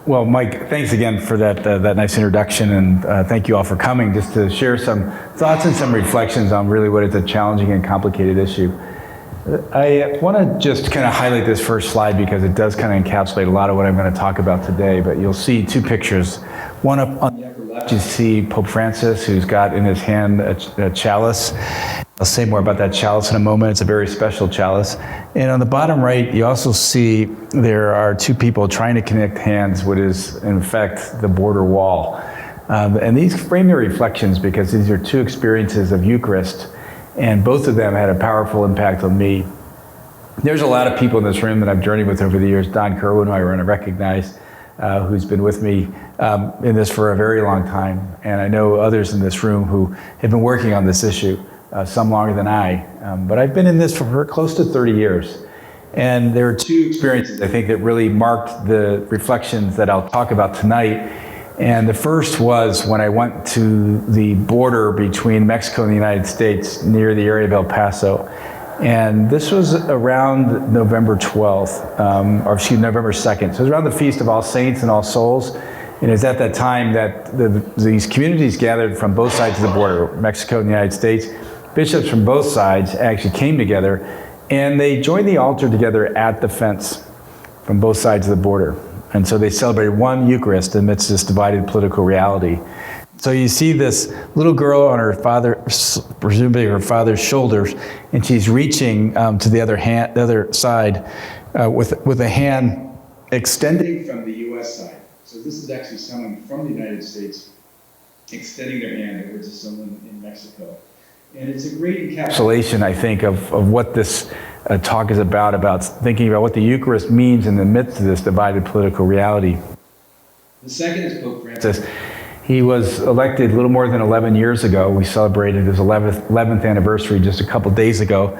Well, Mike, thanks again for that nice introduction, and thank you all for coming just to share some thoughts and some reflections on really what is a challenging and complicated issue. I want to just kind of highlight this first slide because it does kind of encapsulate a lot of what I'm going to talk about today, but you'll see two pictures. One up on the upper left, you see Pope Francis, who's got in his hand a chalice. I'll say more about that chalice in a moment. It's a very special chalice. And on the bottom right, you also see there are two people trying to connect hands, what is, in fact, the border wall. And these frame their reflections because these are two experiences of Eucharist, and both of them had a powerful impact on me. There's a lot of people in this room that I've journeyed with over the years. Don Kerwin, who I recognize, who's been with me in this for a very long time. And I know others in this room who have been working on this issue. Some longer than I, but I've been in this for close to 30 years. And there are two experiences, I think, that really marked the reflections that I'll talk about tonight. And the first was when I went to the border between Mexico and the United States near the area of El Paso. And this was around November 12th, November 2nd. So it was around the Feast of All Saints and All Souls. And it was at that time that these communities gathered from both sides of the border, Mexico and the United States. Bishops from both sides actually came together, and they joined the altar together at the fence from both sides of the border. And so they celebrated one Eucharist amidst this divided political reality. So you see this little girl on her father, presumably her father's shoulders, and she's reaching to the other side with a hand extending from the U.S. side. So this is actually someone from the United States extending their hand over to someone in Mexico. And it's a great encapsulation, I think, of what this talk is about thinking about what the Eucharist means in the midst of this divided political reality. The second is Pope Francis. He was elected a little more than 11 years ago. We celebrated his 11th anniversary just a couple days ago.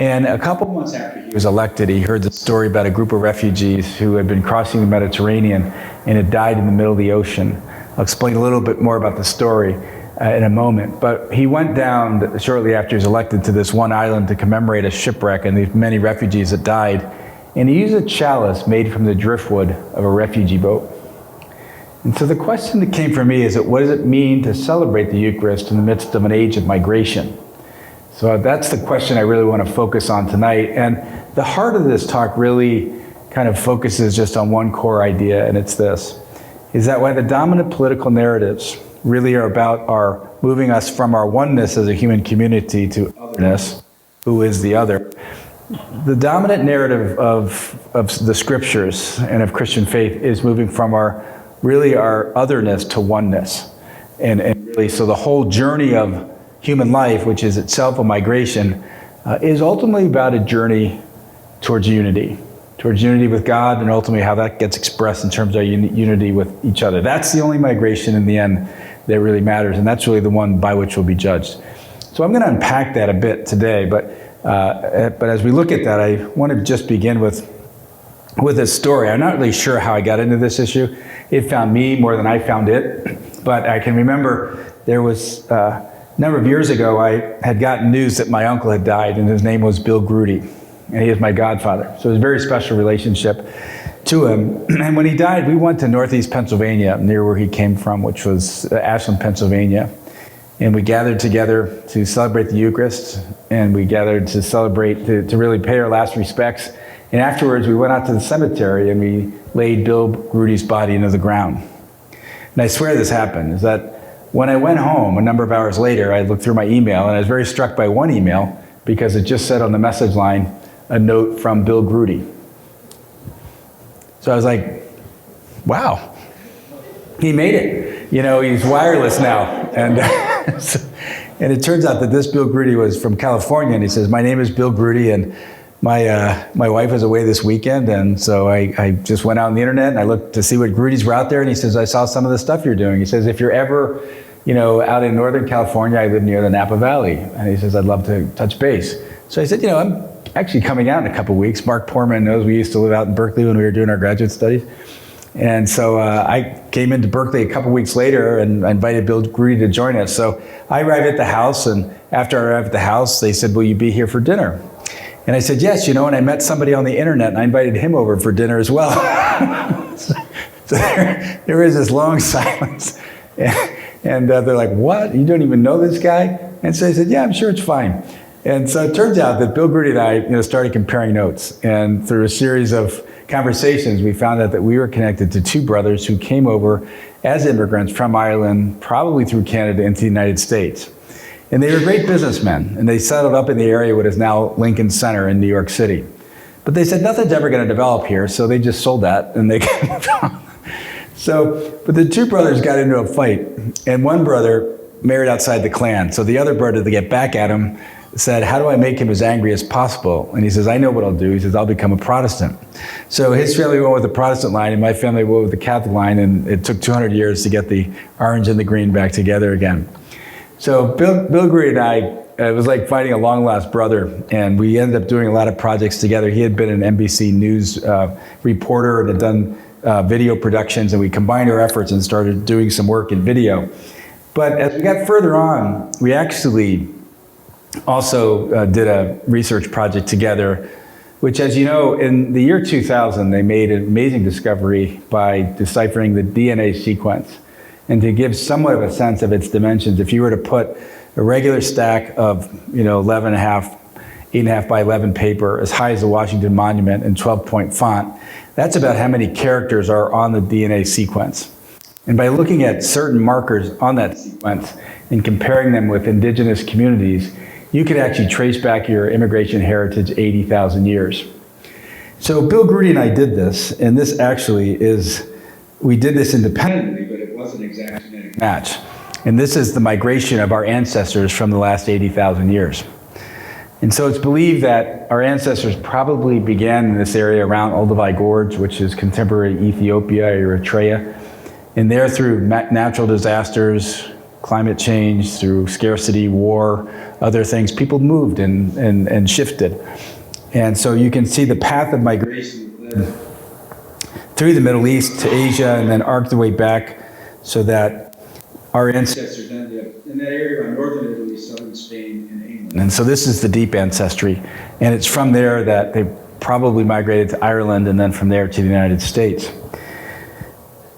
And a couple months after he was elected, he heard the story about a group of refugees who had been crossing the Mediterranean and had died in the middle of the ocean. I'll explain a little bit more about the story in a moment. But he went down shortly after he was elected to this one island to commemorate a shipwreck and the many refugees that died. And he used a chalice made from the driftwood of a refugee boat. And so the question that came for me is that what does it mean to celebrate the Eucharist in the midst of an age of migration? So that's the question I really want to focus on tonight. And the heart of this talk really kind of focuses just on one core idea, and it's this, is that why the dominant political narratives really are about moving us from our oneness as a human community to otherness, who is the other. The dominant narrative of the scriptures and of Christian faith is moving from our otherness to oneness. And really, so the whole journey of human life, which is itself a migration, is ultimately about a journey towards unity with God, and ultimately how that gets expressed in terms of unity with each other. That's the only migration in the end that really matters, and that's really the one by which we'll be judged. So I'm going to unpack that a bit today, but as we look at that, I want to just begin with a story. I'm not really sure how I got into this issue. It found me more than I found it, but I can remember there was a number of years ago, I had gotten news that my uncle had died, and his name was Bill Groody, and he is my godfather. So it was a very special relationship to him. And when he died, we went to Northeast Pennsylvania, near where he came from, which was Ashland, Pennsylvania. And we gathered together to celebrate the Eucharist, and we gathered to celebrate, to really pay our last respects. And afterwards, we went out to the cemetery and we laid Bill Groody's body into the ground. And I swear this happened, is that when I went home a number of hours later, I looked through my email, and I was very struck by one email because it just said on the message line, a note from Bill Groody. So I was like, wow, he made it. You know, he's wireless now. And, and it turns out that this Bill Groody was from California, and he says, my name is Bill Groody, and my wife is away this weekend, and so I just went out on the internet and I looked to see what Groody's were out there, and he says, I saw some of the stuff you're doing. He says, if you're ever, out in Northern California, I live near the Napa Valley, and he says, I'd love to touch base. So I said, I'm actually coming out in a couple of weeks. Mark Portman knows we used to live out in Berkeley when we were doing our graduate studies. And so I came into Berkeley a couple of weeks later, and I invited Bill Groody to join us. So I arrived at the house, and after I arrived at the house, they said, will you be here for dinner? And I said, yes, and I met somebody on the internet, and I invited him over for dinner as well. So there is this long silence. And they're like, what? You don't even know this guy? And so I said, yeah, I'm sure it's fine. And so it turns out that Bill Groody and I started comparing notes. And through a series of conversations, we found out that we were connected to two brothers who came over as immigrants from Ireland, probably through Canada, into the United States. And they were great businessmen, and they settled up in the area what is now Lincoln Center in New York City. But they said nothing's ever going to develop here, so they just sold that, and they came on. But the two brothers got into a fight, and one brother married outside the clan. So the other brother, to get back at him, said, how do I make him as angry as possible? And he says, I know what I'll do. He says, I'll become a Protestant. So his family went with the Protestant line, and my family went with the Catholic line, and it took 200 years to get the orange and the green back together again. So Bill Groody and I, it was like finding a long-lost brother, and we ended up doing a lot of projects together. He had been an NBC News reporter and had done video productions, and we combined our efforts and started doing some work in video. But as we got further on, we actually also did a research project together, which, as you know, in the year 2000, they made an amazing discovery by deciphering the DNA sequence. And to give somewhat of a sense of its dimensions, if you were to put a regular stack of 8.5 by 11 paper as high as the Washington Monument in 12-point font, that's about how many characters are on the DNA sequence. And by looking at certain markers on that sequence and comparing them with indigenous communities, you could actually trace back your immigration heritage 80,000 years. So Bill Groody and I did this, and this actually is, we did this independently, but it wasn't an exact genetic match. And this is the migration of our ancestors from the last 80,000 years. And so it's believed that our ancestors probably began in this area around Olduvai Gorge, which is contemporary Ethiopia, Eritrea. And there, through natural disasters, climate change, through scarcity, war, other things, people moved and shifted. And so you can see the path of migration led through the Middle East to Asia and then arced the way back, so that our ancestors ended up in that area around northern Italy, southern Spain, and England. And so this is the deep ancestry. And it's from there that they probably migrated to Ireland, and then from there to the United States.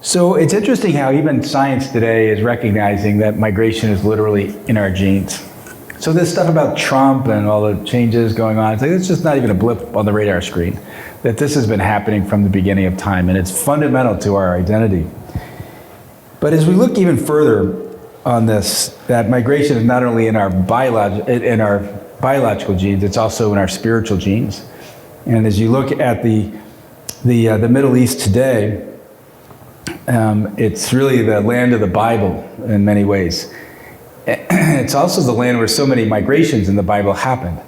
So it's interesting how even science today is recognizing that migration is literally in our genes. So this stuff about Trump and all the changes going on, it's just not even a blip on the radar screen, that this has been happening from the beginning of time, and it's fundamental to our identity. But as we look even further on this, that migration is not only in our biological genes, it's also in our spiritual genes. And as you look at the Middle East today, it's really the land of the Bible in many ways. It's also the land where so many migrations in the Bible happened.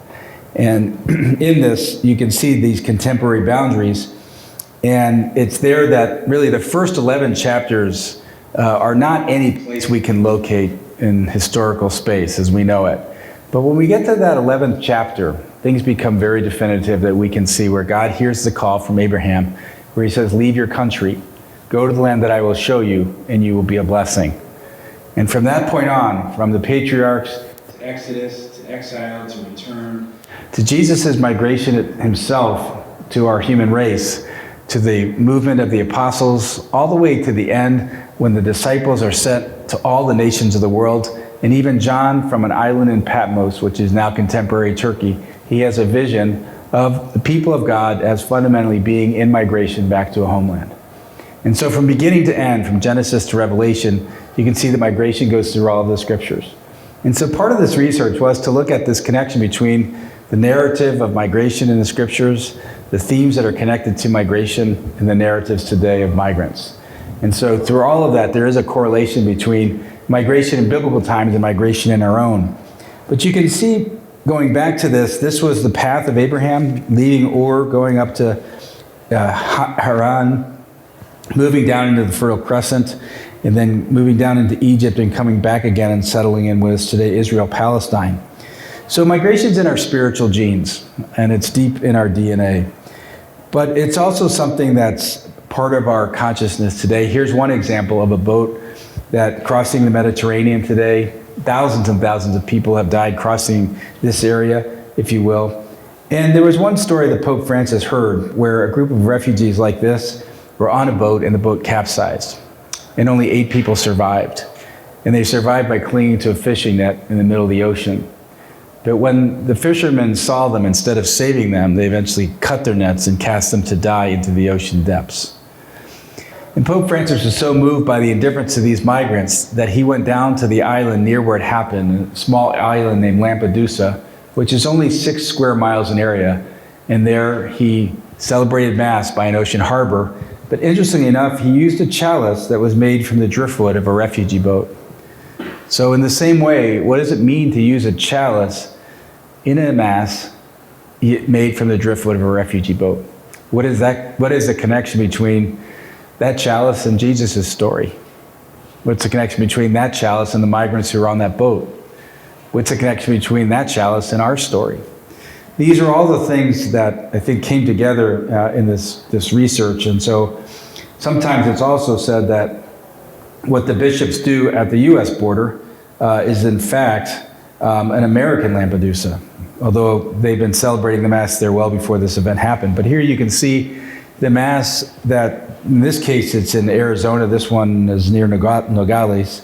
And in this, you can see these contemporary boundaries. And it's there that really the first 11 chapters are not any place we can locate in historical space as we know it. But when we get to that 11th chapter, things become very definitive, that we can see where God hears the call from Abraham, where he says, leave your country, go to the land that I will show you, and you will be a blessing. And from that point on, from the patriarchs to Exodus, to exile, to return, to Jesus' migration himself to our human race, to the movement of the apostles, all the way to the end when the disciples are sent to all the nations of the world. And even John, from an island in Patmos, which is now contemporary Turkey, he has a vision of the people of God as fundamentally being in migration back to a homeland. And so from beginning to end, from Genesis to Revelation, you can see that migration goes through all of the scriptures. And so part of this research was to look at this connection between the narrative of migration in the scriptures, the themes that are connected to migration, and the narratives today of migrants. And so through all of that, there is a correlation between migration in biblical times and migration in our own. But you can see, going back to this was the path of Abraham, leaving Ur, going up to Haran, moving down into the Fertile Crescent, and then moving down into Egypt and coming back again and settling in what is today Israel, Palestine. So migration's in our spiritual genes, and it's deep in our DNA. But it's also something that's part of our consciousness today. Here's one example of a boat that crossing the Mediterranean today. Thousands and thousands of people have died crossing this area, if you will. And there was one story that Pope Francis heard where a group of refugees like this were on a boat and the boat capsized. And only 8 people survived. And they survived by clinging to a fishing net in the middle of the ocean. But when the fishermen saw them, instead of saving them, they eventually cut their nets and cast them to die into the ocean depths. And Pope Francis was so moved by the indifference of these migrants that he went down to the island near where it happened, a small island named Lampedusa, which is only 6 square miles in area. And there he celebrated Mass by an ocean harbor. But interestingly enough, he used a chalice that was made from the driftwood of a refugee boat. So in the same way, what does it mean to use a chalice in a Mass made from the driftwood of a refugee boat? What is the connection between that chalice and Jesus' story? What's the connection between that chalice and the migrants who are on that boat? What's the connection between that chalice and our story? These are all the things that I think came together in this research. And so sometimes it's also said that what the bishops do at the US border is in fact an American Lampedusa, although they've been celebrating the Mass there well before this event happened. But here you can see the Mass that, in this case, it's in Arizona. This one is near Nogales.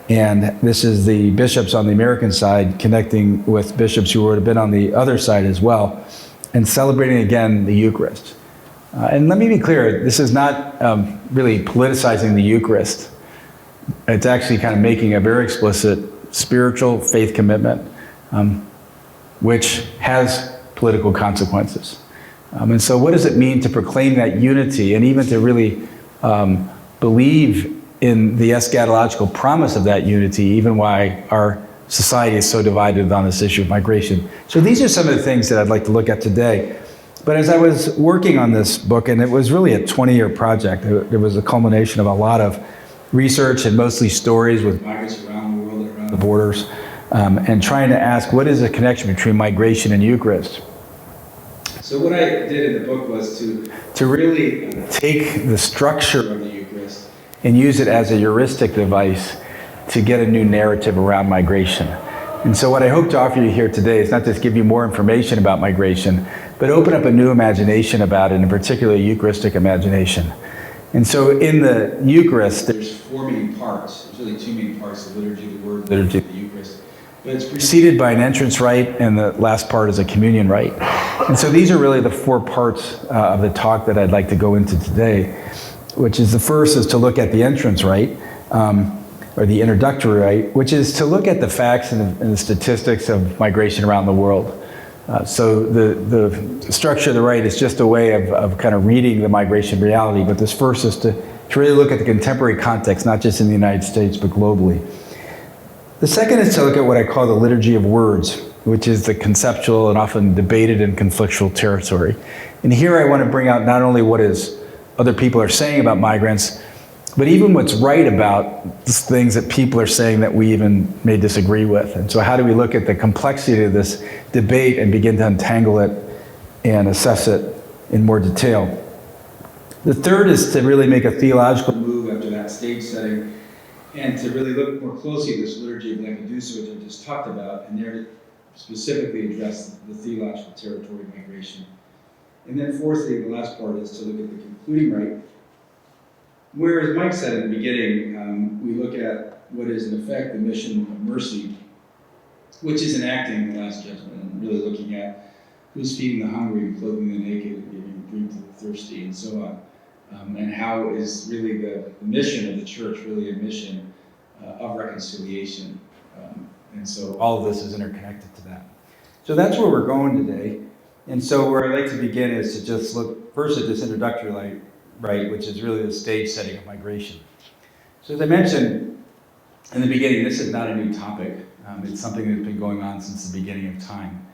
And this is the bishops on the American side connecting with bishops who would have been on the other side as well, and celebrating again the Eucharist. And let me be clear, this is not really politicizing the Eucharist. It's actually kind of making a very explicit spiritual faith commitment, which has political consequences. And so what does it mean to proclaim that unity and even to really believe in the eschatological promise of that unity, even why our society is so divided on this issue of migration? So these are some of the things that I'd like to look at today. But as I was working on this book, and it was really a 20-year project, it was a culmination of a lot of research and mostly stories with migrants around the world, around the borders, and trying to ask, what is the connection between migration and Eucharist? So what I did in the book was to really take the structure of the Eucharist and use it as a heuristic device to get a new narrative around migration. And so what I hope to offer you here today is not just give you more information about migration, but open up a new imagination about it, in particular a Eucharistic imagination. And so in the Eucharist, there's 4 main parts. There's really 2 main parts: the liturgy of the Word, the liturgy of the Eucharist. But it's preceded by an entrance rite, and the last part is a communion rite. And so these are really the 4 parts of the talk that I'd like to go into today, which is the first is to look at the entrance rite, or the introductory rite, which is to look at the facts and the statistics of migration around the world. So the structure of the rite is just a way of kind of reading the migration reality, but this first is to really look at the contemporary context, not just in the United States, but globally. The second is to look at what I call the liturgy of words, which is the conceptual and often debated and conflictual territory. And here I want to bring out not only what other people are saying about migrants, but even what's right about the things that people are saying that we even may disagree with. And so how do we look at the complexity of this debate and begin to untangle it and assess it in more detail? The third is to really make a theological move after that stage setting and to really look more closely at this liturgy of Lampedusa, which I just talked about, and there to specifically address the theological territory of migration. And then fourthly, the last part is to look at the concluding rite, where, as Mike said in the beginning, we look at what is in effect the mission of mercy, which is enacting the Last Judgment, and really looking at who's feeding the hungry, clothing the naked, and giving drink to the thirsty, and so on. And how is really the mission of the church really a mission of reconciliation. And so all of this is interconnected to that. So that's where we're going today. And so where I'd like to begin is to just look first at this introductory rite, which is really the stage setting of migration. So as I mentioned in the beginning, this is not a new topic. It's something that's been going on since the beginning of time.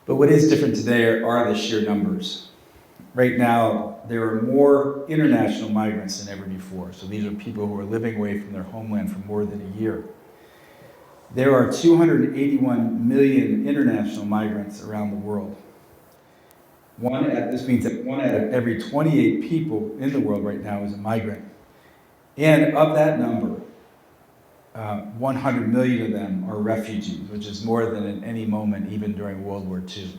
But what is different today are the sheer numbers. Right now, there are more international migrants than ever before. So these are people who are living away from their homeland for more than a year. There are 281 million international migrants around the world. This means that 1 out of every 28 people in the world right now is a migrant. And of that number, 100 million of them are refugees, which is more than at any moment, even during World War II.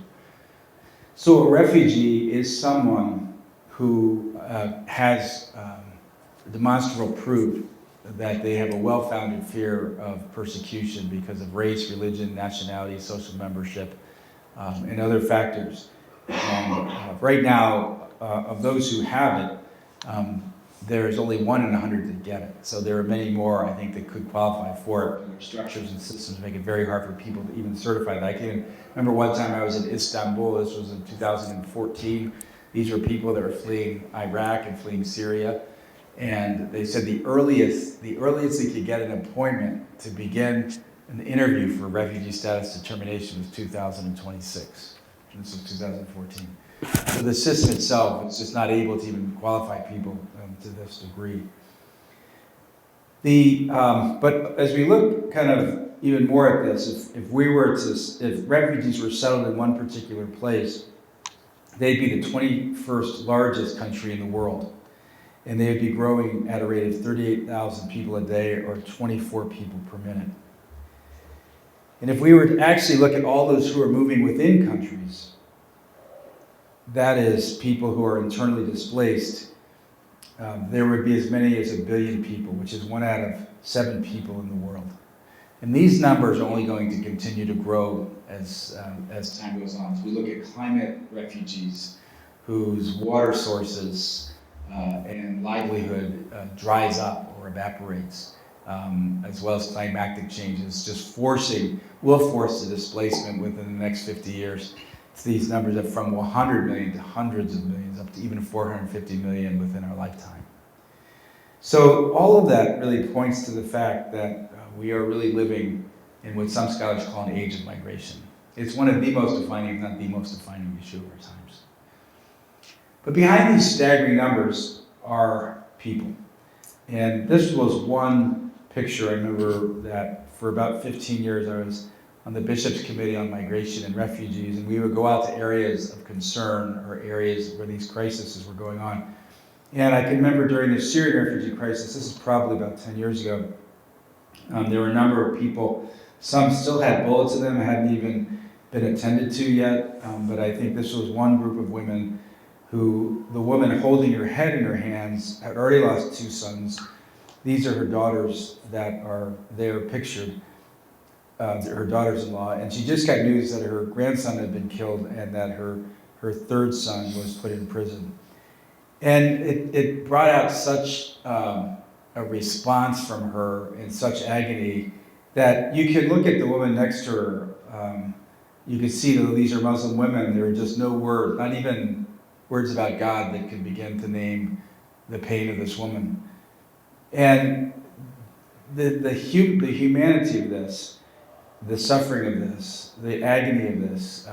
So a refugee is someone who has demonstrable proof that they have a well-founded fear of persecution because of race, religion, nationality, social membership, and other factors. And right now, of those who have it, there is only 1 in 100 that get it. So there are many more, I think, that could qualify for it. Structures and systems make it very hard for people to even certify that. I can even remember one time I was in Istanbul, this was in 2014. These were people that were fleeing Iraq and fleeing Syria. And they said the earliest they could get an appointment to begin an interview for refugee status determination was 2026. This was 2014. So the system itself is just not able to even qualify people to this degree. But as we look kind of even more at this, if refugees were settled in one particular place, they'd be the 21st largest country in the world. And they would be growing at a rate of 38,000 people a day, or 24 people per minute. And if we were to actually look at all those who are moving within countries, that is people who are internally displaced, there would be as many as 1 billion people, which is 1 out of 7 people in the world. And these numbers are only going to continue to grow as time goes on. So we look at climate refugees whose water sources and livelihood dries up or evaporates, as well as climatic changes, just will force the displacement within the next 50 years. So these numbers are from 100 million to hundreds of millions, up to even 450 million within our lifetime. So all of that really points to the fact that we are really living in what some scholars call an age of migration. It's one of the most defining, if not the most defining issue of our times. But behind these staggering numbers are people. And this was one picture. I remember that for about 15 years I was on the Bishop's Committee on Migration and Refugees, and we would go out to areas of concern or areas where these crises were going on. And I can remember during the Syrian refugee crisis, this is probably about 10 years ago, there were a number of people, some still had bullets in them, hadn't even been attended to yet, but I think this was one group of women who, the woman holding her head in her hands, had already lost 2 sons. These are her daughters that are there pictured, her daughters-in-law, and she just got news that her grandson had been killed and that her 3rd son was put in prison. And it brought out such a response from her in such agony that you could look at the woman next to her. You could see that these are Muslim women. There were just no words, not even words about God that could begin to name the pain of this woman. And the humanity of this, the suffering of this, the agony of this,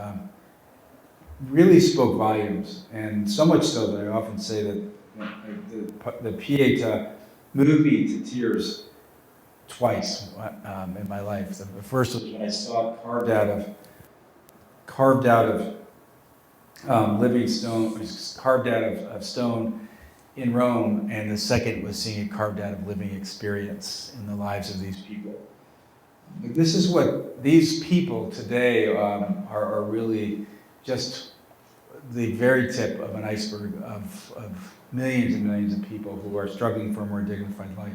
really spoke volumes. And so much so that I often say that the Pieta moved me to tears twice in my life. The first was when I saw it carved out of living stone, carved out of stone in Rome, and the second was seeing it carved out of living experience in the lives of these people. This is what these people today are really just the very tip of an iceberg of millions and millions of people who are struggling for a more dignified life.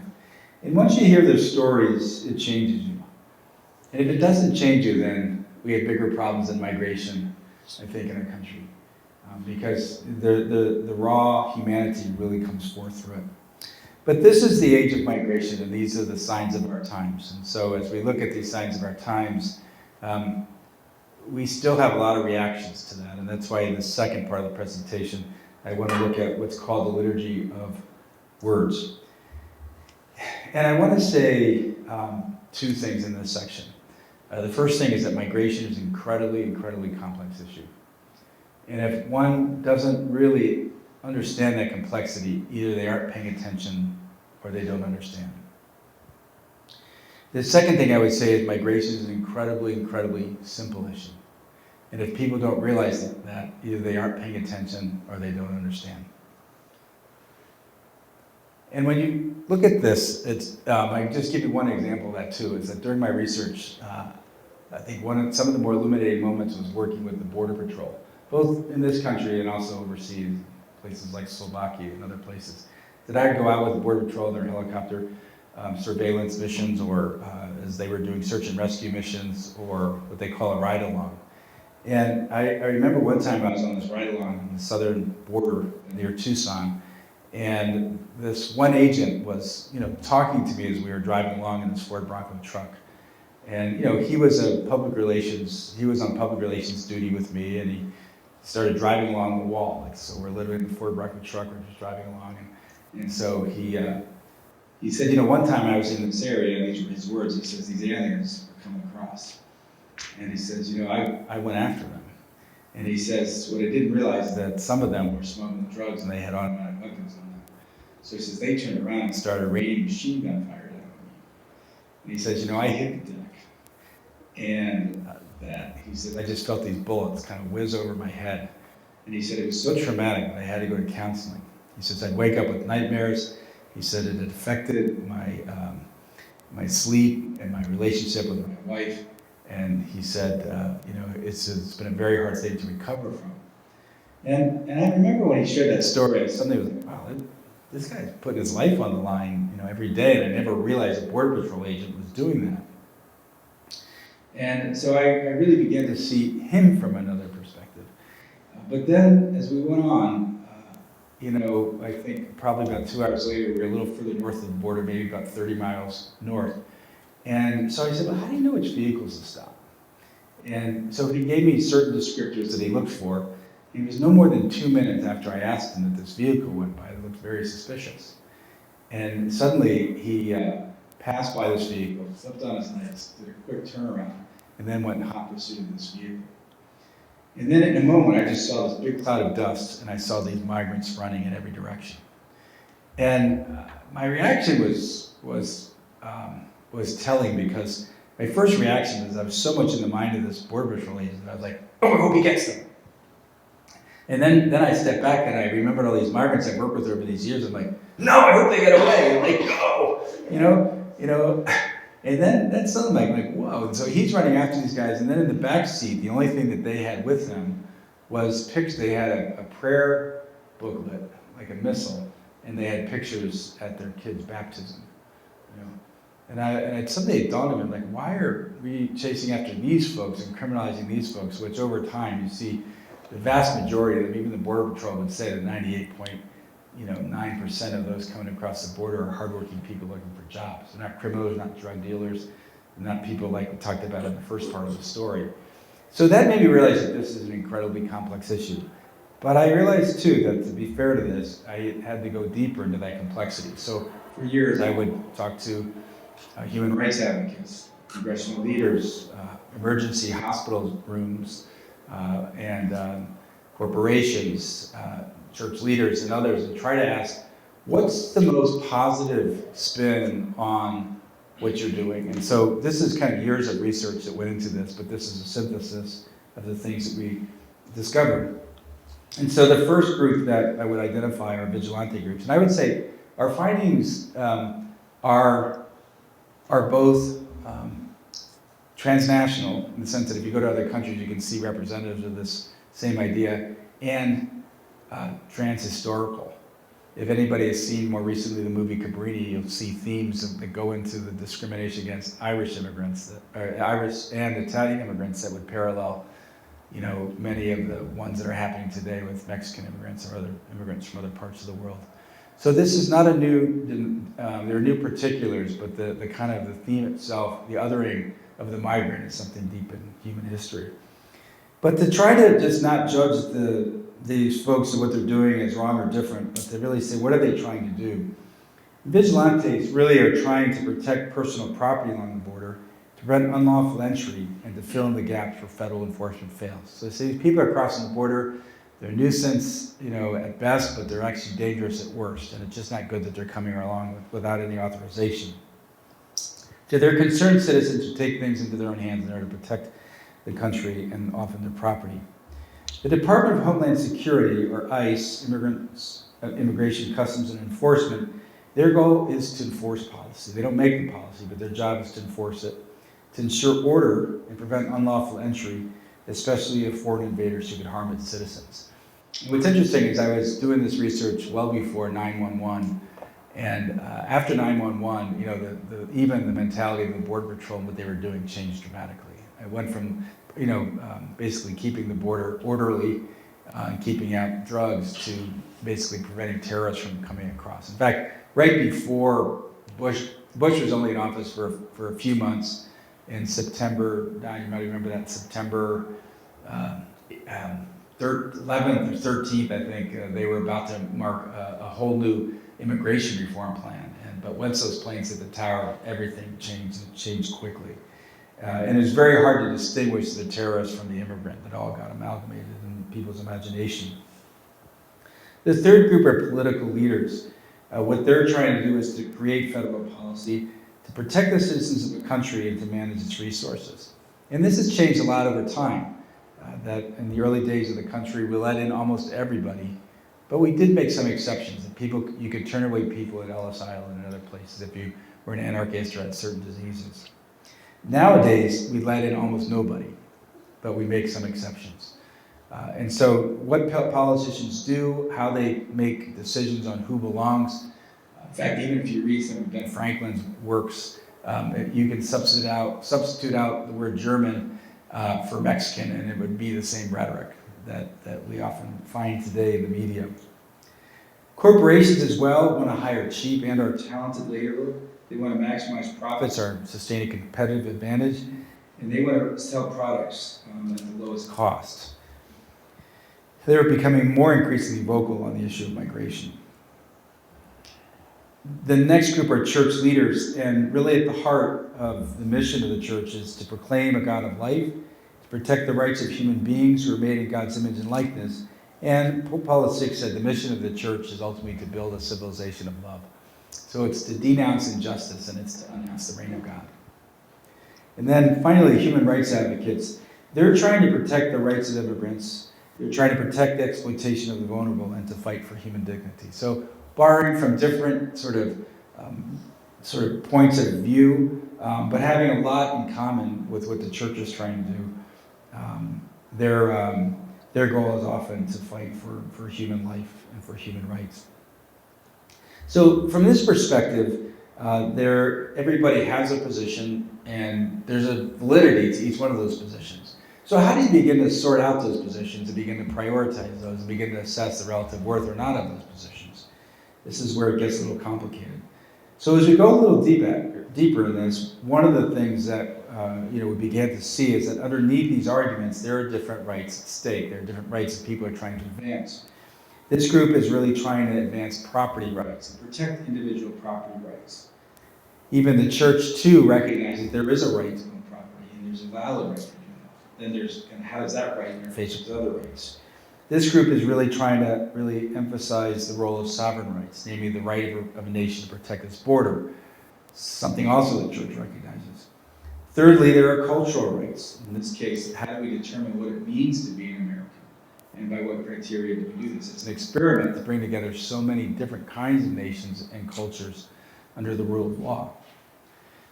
And once you hear their stories, it changes you. And if it doesn't change you, then we have bigger problems than migration, I think, in our country. Because the raw humanity really comes forth through it. But this is the age of migration, and these are the signs of our times. And so as we look at these signs of our times, we still have a lot of reactions to that. And that's why in the second part of the presentation, I want to look at what's called the liturgy of words. And I want to say 2 things in this section. The first thing is that migration is an incredibly, incredibly complex issue. And if one doesn't really understand that complexity, either they aren't paying attention or they don't understand. The second thing I would say is migration is an incredibly, incredibly simple issue. And if people don't realize that, either they aren't paying attention or they don't understand. And when you look at this, I can just give you one example of that too, is that during my research, I think some of the more illuminating moments was working with the Border Patrol, both in this country and also overseas. places like Slovakia and other places, that I'd go out with the Border Patrol in their helicopter surveillance missions, or as they were doing search and rescue missions, or what they call a ride-along. And I remember one time I was on this ride-along on the southern border near Tucson, and this one agent was, talking to me as we were driving along in this Ford Bronco truck. And, he was on public relations duty with me, and he started driving along the wall. So we're literally in the Ford Bronco truck, we're just driving along. And so he said, one time I was in this area, and these were his words, he says, these aliens were coming across. And he says, I went after them. And he says, what I didn't realize is that some of them were smuggling drugs and they had automatic weapons on them. So he says, they turned around and started raining machine gun fire down on me. And he says, I hit the deck. And he said, I just felt these bullets kind of whiz over my head. And he said, it was so traumatic that I had to go to counseling. He says, I'd wake up with nightmares. He said it had affected my sleep and my relationship with my wife. And he said, it's been a very hard thing to recover from. And I remember when he shared that story, I suddenly was like, wow, this guy's putting his life on the line, every day. And I never realized a Border Patrol agent was doing that. And so I really began to see him from another perspective. But then, as we went on, I think probably about 2 hours later, we were a little further north of the border, maybe about 30 miles north. And so I said, well, how do you know which vehicles to stop? And so he gave me certain descriptors that he looked for. It was no more than 2 minutes after I asked him that this vehicle went by that looked very suspicious. And suddenly he passed by this vehicle, slipped on his legs, did a quick turnaround, and then went in hot pursuit of this vehicle. And then in a moment, I just saw this big cloud of dust, and I saw these migrants running in every direction. And my reaction was telling, because my first reaction was I was so much in the mind of this Border Patrol agent that I was like, oh, I hope he gets them. And then I stepped back and I remembered all these migrants I've worked with over these years. I'm like, no, I hope they get away. And like, go, And then suddenly I'm like, whoa. And so he's running after these guys. And then in the back seat, the only thing that they had with them was pictures. They had a prayer booklet, like a missal, and they had pictures at their kid's baptism. And suddenly it dawned on me, like, why are we chasing after these folks and criminalizing these folks, which over time you see the vast majority of them, even the Border Patrol would say that 98.9% of those coming across the border are hardworking people looking for jobs. They're not criminals, not drug dealers, they're not people like we talked about in the first part of the story. So that made me realize that this is an incredibly complex issue. But I realized too that, to be fair to this, I had to go deeper into that complexity. So for years I would talk to human rights advocates, congressional leaders, emergency hospital rooms, and corporations, church leaders and others, and try to ask, what's the most positive spin on what you're doing? And so this is kind of years of research that went into this, but this is a synthesis of the things that we discovered. And so the first group that I would identify are vigilante groups. And I would say our findings are both transnational, in the sense that if you go to other countries, you can see representatives of this same idea, and transhistorical. If anybody has seen more recently the movie Cabrini, you'll see themes that go into the discrimination against Irish immigrants, Irish and Italian immigrants, that would parallel, many of the ones that are happening today with Mexican immigrants or other immigrants from other parts of the world. So this is not a new, there are new particulars, but the kind of the theme itself, the othering of the migrant, is something deep in human history. But to try to just not judge these folks and what they're doing as wrong or different, but to really say, what are they trying to do? Vigilantes really are trying to protect personal property along the border, to prevent unlawful entry, and to fill in the gaps where federal enforcement fails. So these people are crossing the border. They're a nuisance, at best, but they're actually dangerous at worst, and it's just not good that they're coming along without any authorization. So they're concerned citizens who take things into their own hands in order to protect the country and often their property. The Department of Homeland Security, or ICE, Immigration, Customs, and Enforcement, their goal is to enforce policy. They don't make the policy, but their job is to enforce it, to ensure order and prevent unlawful entry, especially of foreign invaders who could harm its citizens. What's interesting is I was doing this research well before 911, and after 911, even the mentality of the Border Patrol and what they were doing changed dramatically. I went from, basically keeping the border orderly and keeping out drugs to basically preventing terrorists from coming across. In fact, right before Bush was only in office for a few months. In September, Don, you might remember that, September 11th or 13th, I think, they were about to mark a whole new immigration reform plan. But once those planes hit the tower, everything changed, and it changed quickly. And it was very hard to distinguish the terrorist from the immigrant. That all got amalgamated in people's imagination. The third group are political leaders. What they're trying to do is to create federal policy to protect the citizens of the country and to manage its resources. And this has changed a lot over time. That in the early days of the country, we let in almost everybody, but we did make some exceptions. That you could turn away people at Ellis Island and other places if you were an anarchist or had certain diseases. Nowadays, we let in almost nobody, but we make some exceptions. And so what politicians do, how they make decisions on who belongs. In fact, even if you read some of Ben Franklin's works, you can substitute out the word German for Mexican, and it would be the same rhetoric that we often find today in the media. Corporations as well want to hire cheap and or talented labor. They want to maximize profits or sustain a competitive advantage, and they want to sell products at the lowest cost. They're becoming more increasingly vocal on the issue of migration. The next group are church leaders, and really at the heart of the mission of the church is to proclaim a God of life, to protect the rights of human beings who are made in God's image and likeness. And Pope Paul VI said the mission of the church is ultimately to build a civilization of love. So it's to denounce injustice and it's to announce the reign of God. And then finally, human rights advocates. They're trying to protect the rights of immigrants. They're trying to protect the exploitation of the vulnerable and to fight for human dignity. So borrowing from different sort of points of view, but having a lot in common with what the church is trying to do. Their goal is often to fight for human life and for human rights. So from this perspective, everybody has a position, and there's a validity to each one of those positions. So how do you begin to sort out those positions and begin to prioritize those and begin to assess the relative worth or not of those positions? This is where it gets a little complicated. So as we go a little deeper in this, one of the things that we began to see is that underneath these arguments, there are different rights at stake. There are different rights that people are trying to advance. This group is really trying to advance property rights and protect individual property rights. Even the church, too, recognizes there is a right to own property, and there's a valid right to do that. Then there's, and how does that right interface with other rights? This group is really trying to emphasize the role of sovereign rights, namely the right of a nation to protect its border, something also the church recognizes. Thirdly, there are cultural rights. In this case, how do we determine what it means to be an American? And by what criteria do we do this? It's an experiment to bring together so many different kinds of nations and cultures under the rule of law.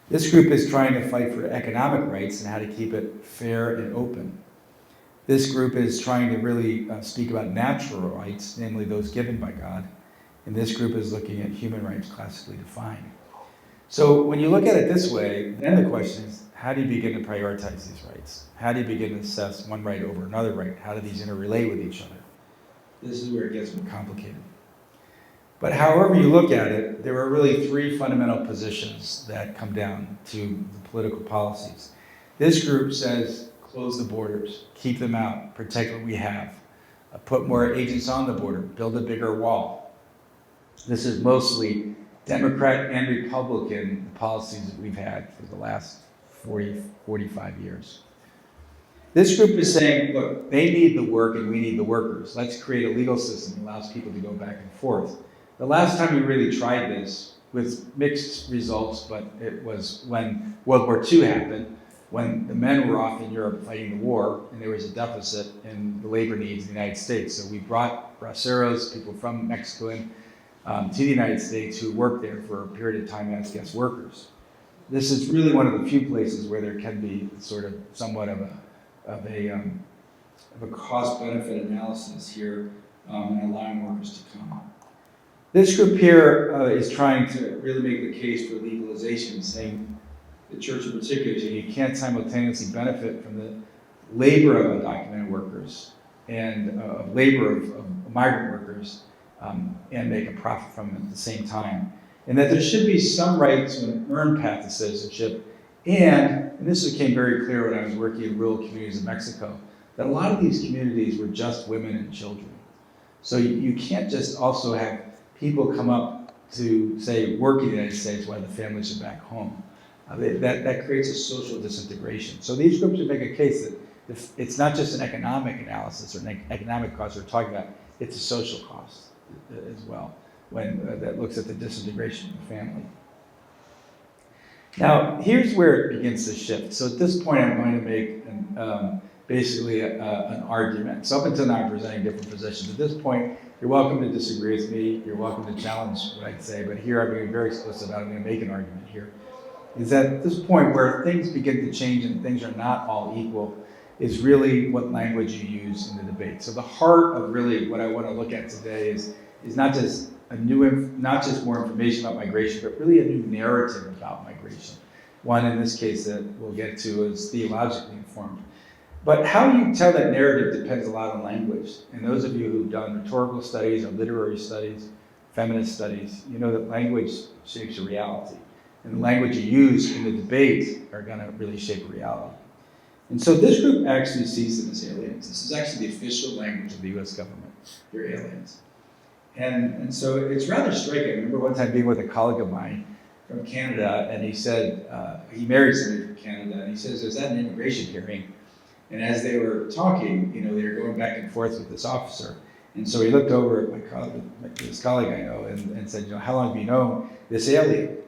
This group is trying to fight for economic rights and how to keep it fair and open. This group is trying to really speak about natural rights, namely those given by God. And this group is looking at human rights classically defined. So when you look at it this way, then the question is, how do you begin to prioritize these rights? How do you begin to assess one right over another right? How do these interrelate with each other? This is where it gets more complicated. But however you look at it, there are really three fundamental positions that come down to the political policies. This group says, close the borders, keep them out, protect what we have, put more agents on the border, build a bigger wall. This is mostly Democrat and Republican policies that we've had for the last 40, 45 years. This group is saying, look, they need the work and we need the workers. Let's create a legal system that allows people to go back and forth. The last time we really tried this with mixed results, but it was when World War II happened, when the men were off in Europe fighting the war, and there was a deficit in the labor needs in the United States. So we brought braceros, people from Mexico in, to the United States who worked there for a period of time as guest workers. This is really one of the few places where there can be sort of somewhat of a cost-benefit analysis here and allowing workers to come. This group here is trying to really make the case for legalization, saying the church in particular, you can't simultaneously benefit from the labor of undocumented workers and labor of migrant workers and make a profit from them at the same time. And that there should be some right to an earned path to citizenship. And this became very clear when I was working in rural communities in Mexico, that a lot of these communities were just women and children. So you can't just also have people come up to, say, work in the United States while the families are back home. That creates a social disintegration. So these groups would make a case that if it's not just an economic analysis or an economic cost we're talking about, it's a social cost as well, when that looks at the disintegration of the family. Now, here's where it begins to shift. So at this point, I'm going to make basically an argument. So up until now, I'm presenting different positions. At this point, you're welcome to disagree with me. You're welcome to challenge what I say. But here, I'm being very explicit about it. I'm going to make an argument here. Is that at this point where things begin to change and things are not all equal is really what language you use in the debate. So the heart of really what I want to look at today is not just not just more information about migration, but really a new narrative about migration. One in this case that we'll get to is theologically informed. But how you tell that narrative depends a lot on language. And those of you who've done rhetorical studies or literary studies, feminist studies, you know that language shapes your reality. And the language you use in the debate are going to really shape reality. And so this group actually sees them as aliens. This is actually the official language of the US government. They're aliens. And so it's rather striking. I remember one time being with a colleague of mine from Canada, and he said, he married somebody from Canada, and he says, there's that an immigration hearing. And as they were talking, they were going back and forth with this officer. And so he looked over at this colleague I know and said, how long have you known this alien?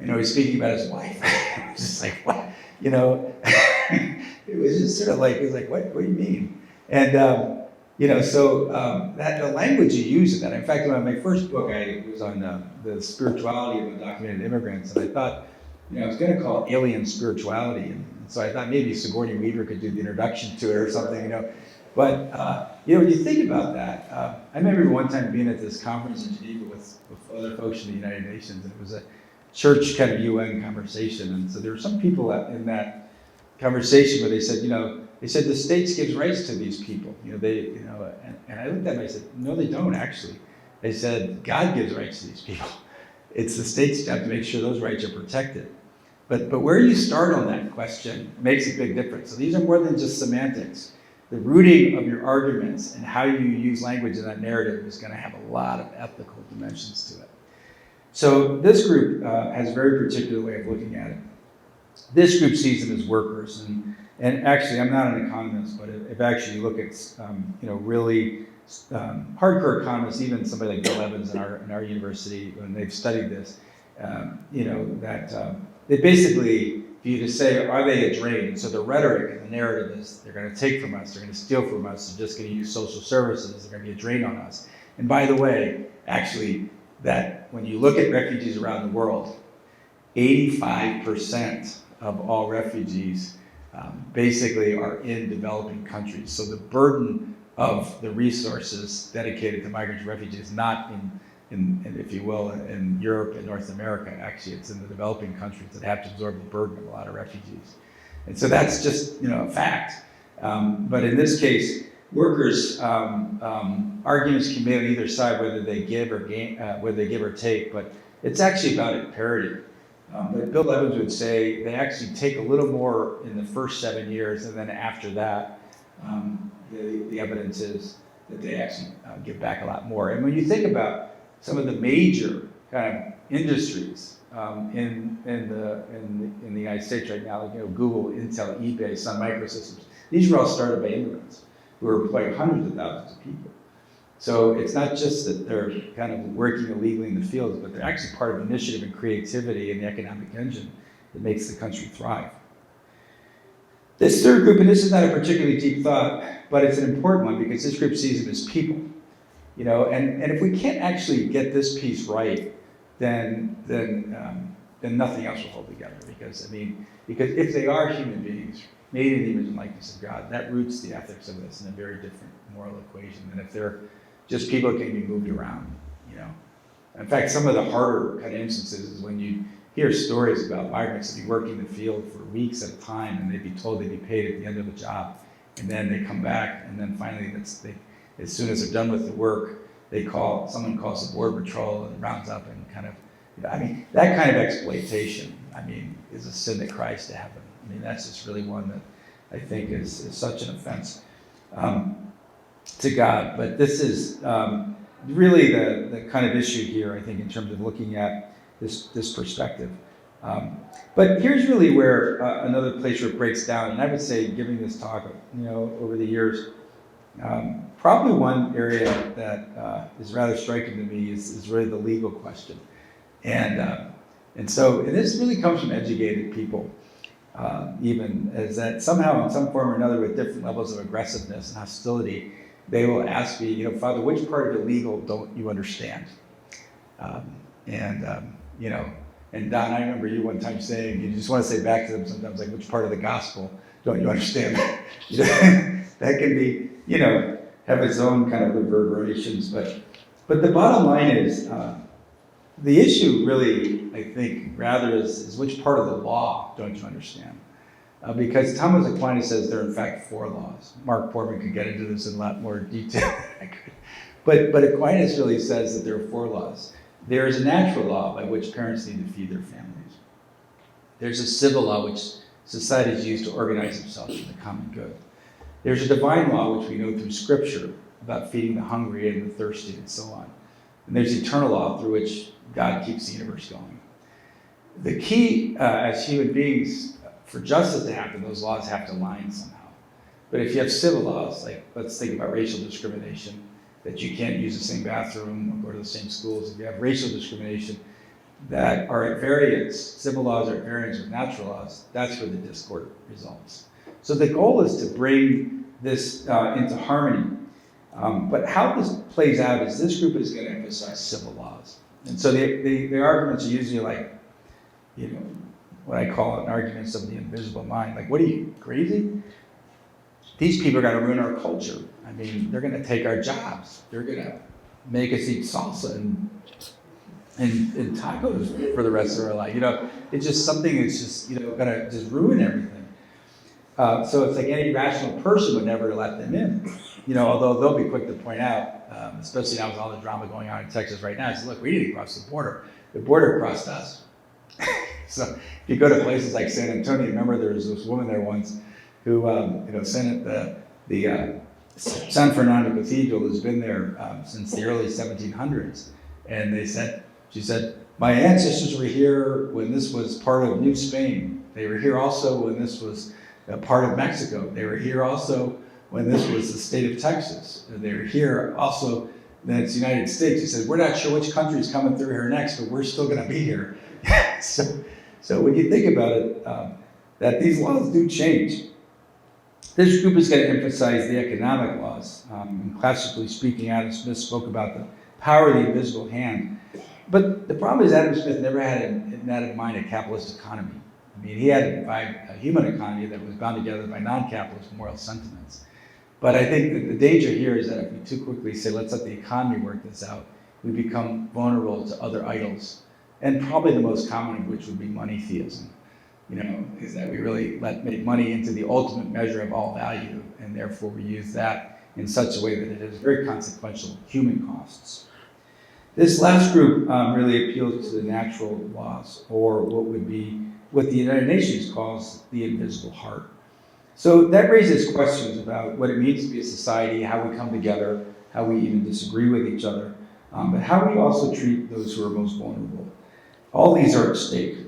He's speaking about his wife. I was just like, what? It was just sort of like, it was like, what do you mean? And, that the language you use in that. In fact, in my first book, I was on the spirituality of undocumented immigrants. And I thought, I was going to call it alien spirituality. And so I thought maybe Sigourney Weaver could do the introduction to it or something, But, when you think about that, I remember one time being at this conference in Geneva with other folks from the United Nations, and it was a church kind of UN conversation. And so there were some people in that conversation where they said, the states gives rights to these people. And I looked at them and I said, no, they don't actually. They said, God gives rights to these people. It's the state's job to make sure those rights are protected. But where you start on that question makes a big difference. So these are more than just semantics. The rooting of your arguments and how you use language in that narrative is going to have a lot of ethical dimensions to it. So this group has a very particular way of looking at it. This group sees them as workers, and actually, I'm not an economist, but if actually you look at really hardcore economists, even somebody like Bill Evans in our university, when they've studied this, that they basically view to say, are they a drain? And so the rhetoric and the narrative is they're going to take from us, they're going to steal from us, they're just going to use social services, they're going to be a drain on us. And by the way, actually, that when you look at refugees around the world, 85% of all refugees basically are in developing countries. So the burden of the resources dedicated to migrants and refugees is not in, if you will, in Europe and North America. Actually, it's in the developing countries that have to absorb the burden of a lot of refugees. And so that's just a fact. But in this case, workers, arguments can be on either side, whether they give or take, but it's actually about parity. But Bill Evans would say they actually take a little more in the first 7 years, and then after that, the evidence is that they actually give back a lot more. And when you think about some of the major kind of industries in the United States right now, like Google, Intel, eBay, Sun Microsystems, these were all started by immigrants who are employing hundreds of thousands of people. So it's not just that they're kind of working illegally in the fields, but they're actually part of initiative and creativity in the economic engine that makes the country thrive. This third group, and this is not a particularly deep thought, but it's an important one because this group sees them as people. And if we can't actually get this piece right, then nothing else will hold together. Because if they are human beings made in the image and likeness of God, that roots the ethics of this in a very different moral equation than if they're just people can be moved around, you know. In fact, some of the harder kind of instances is when you hear stories about migrants that be working in the field for weeks at a time, and they'd be told they'd be paid at the end of the job, and then they come back, and then finally, as soon as they're done with the work, someone calls the border patrol and rounds up and kind of, I mean, that kind of exploitation, I mean, is a sin that cries to heaven. I mean, that's just really one that I think is such an offense to God. But this is really the kind of issue here, I think, in terms of looking at this perspective. But here's really where another place where it breaks down, and I would say, giving this talk, you know, over the years, probably one area that is rather striking to me is really the legal question. And this really comes from educated people, even as that somehow in some form or another with different levels of aggressiveness and hostility, they will ask me, you know, Father, which part of illegal don't you understand? You know, and Don, I remember you one time saying, you just want to say back to them sometimes, like, which part of the gospel don't you understand? You know, that can be, you know, have its own kind of reverberations. But the bottom line is, the issue really, I think, rather is which part of the law don't you understand? Because Thomas Aquinas says there are in fact 4 laws. Mark Portman could get into this in a lot more detail than I could. But Aquinas really says that there are 4 laws. There is a natural law by which parents need to feed their families. There's a civil law which societies use to organize themselves for the common good. There's a divine law which we know through Scripture about feeding the hungry and the thirsty and so on. And there's eternal law through which God keeps the universe going. The key as human beings, for justice to happen, those laws have to align somehow. But if you have civil laws, like let's think about racial discrimination, that you can't use the same bathroom or go to the same schools. If you have racial discrimination that are at variance, civil laws are at variance with natural laws, that's where the discord results. So the goal is to bring this into harmony. But how this plays out is this group is going to emphasize civil laws. And so the arguments are usually like, you know, what I call arguments of the invisible mind. Like, what are you, crazy? These people are going to ruin our culture. I mean, they're going to take our jobs. They're going to make us eat salsa and tacos for the rest of our life. You know, it's just something that's just, you know, going to just ruin everything. So it's like any rational person would never let them in. You know, although they'll be quick to point out, especially now with all the drama going on in Texas right now, is look, we didn't cross the border. The border crossed us. So if you go to places like San Antonio, remember there was this woman there once who, you know, the San Fernando Cathedral has been there since the early 1700s. And she said, my ancestors were here when this was part of New Spain. They were here also when this was a part of Mexico. They were here also when this was the state of Texas. They were here also when it's the United States. He said, we're not sure which country is coming through here next, but we're still going to be here. So when you think about it, that these laws do change. This group is going to emphasize the economic laws. And classically speaking, Adam Smith spoke about the power of the invisible hand. But the problem is Adam Smith never had in mind a capitalist economy. I mean, he had a human economy that was bound together by non-capitalist moral sentiments. But I think that the danger here is that if we too quickly say, let's let the economy work this out, we become vulnerable to other idols. And probably the most common of which would be money theism. You know, is that we really make money into the ultimate measure of all value, and therefore we use that in such a way that it has very consequential human costs. This last group really appeals to the natural laws, or what the United Nations calls the invisible heart. So that raises questions about what it means to be a society, how we come together, how we even disagree with each other, but how we also treat those who are most vulnerable. All these are at stake.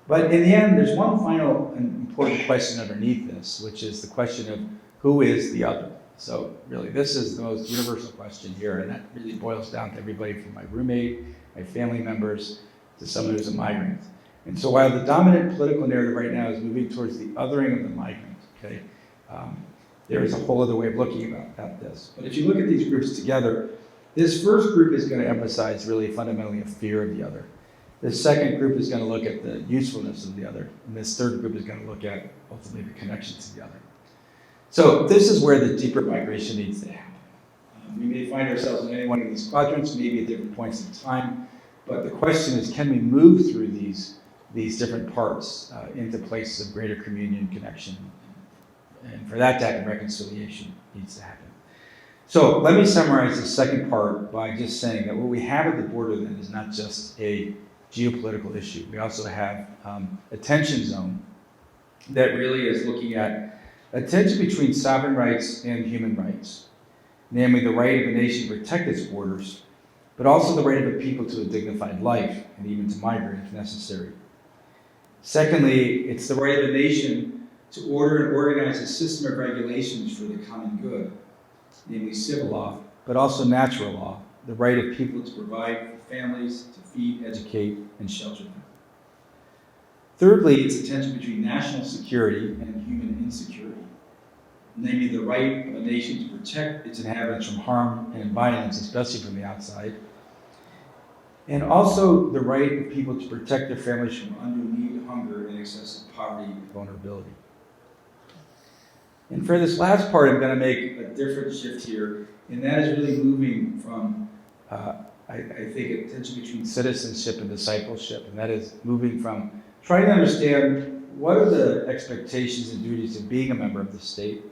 But in the end, there's one final and important question underneath this, which is the question of who is the other? So really, this is the most universal question here, and that really boils down to everybody from my roommate, my family members, to someone who's a migrant. And so while the dominant political narrative right now is moving towards the othering of the migrant, okay, there is a whole other way of looking at this. But if you look at these groups together, this first group is going to emphasize really fundamentally a fear of the other. This second group is going to look at the usefulness of the other. And this third group is going to look at ultimately the connection to the other. So this is where the deeper migration needs to happen. We may find ourselves in any one of these quadrants, maybe at different points in time, but the question is, can we move through these different parts into places of greater communion and connection? And for that to happen, reconciliation needs to happen. So let me summarize the second part by just saying that what we have at the border then is not just a geopolitical issue. We also have a tension zone that really is looking at a tension between sovereign rights and human rights, namely the right of a nation to protect its borders, but also the right of a people to a dignified life and even to migrate if necessary. Secondly, it's the right of a nation to order and organize a system of regulations for the common good, namely civil law, but also natural law, the right of people to provide for families, to feed, educate, and shelter them. Thirdly, it's a tension between national security and human insecurity, namely the right of a nation to protect its inhabitants from harm and violence, especially from the outside, and also the right of people to protect their families from undue need, hunger, and excessive poverty and vulnerability. And for this last part, I'm going to make a different shift here, and that is really moving from, I think, a tension between citizenship and discipleship, and that is moving from trying to understand what are the expectations and duties of being a member of the state,